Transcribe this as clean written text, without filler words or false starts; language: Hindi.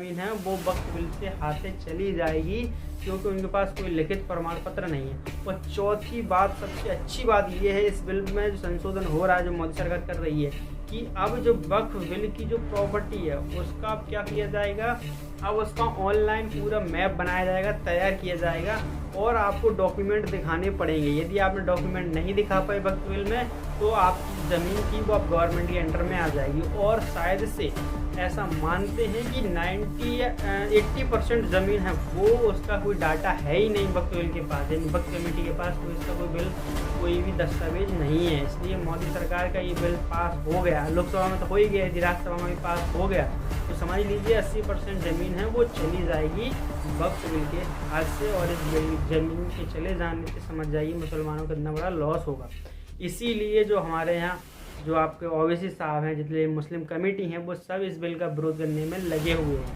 ज़मीन है वो वक्फ बिल से हाथ से चली जाएगी, क्योंकि उनके पास कोई लिखित प्रमाण पत्र नहीं है। और चौथी बात, सबसे अच्छी बात ये है इस बिल में जो संशोधन हो रहा है, जो मोदी सरकार कर रही है, कि अब जो वक्फ बिल की जो प्रॉपर्टी है उसका अब क्या किया जाएगा, अब उसका ऑनलाइन पूरा मैप बनाया जाएगा, तैयार किया जाएगा, और आपको डॉक्यूमेंट दिखाने पड़ेंगे। यदि आपने डॉक्यूमेंट नहीं दिखा पाए वक्फ बिल में, तो आपकी ज़मीन की वो अब गवर्नमेंट के अंडर में आ जाएगी। और शायद से ऐसा मानते हैं कि 90 या 80% ज़मीन है वो उसका कोई डाटा है ही नहीं वक्फ बिल के पास, यानी वक्फ कमेटी के पास कोई इसका कोई बिल, कोई भी दस्तावेज नहीं है। इसलिए मोदी सरकार का ये बिल पास हो गया, लोकसभा में तो हो ही गया, राज्यसभा में भी पास हो गया। तो समझ लीजिए 80% ज़मीन है वो चली जाएगी वक्फ बिल के हाथ से, और इस ज़मीन के चले जाने से समझ जाइए मुसलमानों को इतना बड़ा लॉस होगा। इसीलिए जो हमारे यहाँ जो आपके ओवैसी साहब हैं, जितने मुस्लिम कमेटी हैं, वो सब इस बिल का विरोध करने में लगे हुए हैं।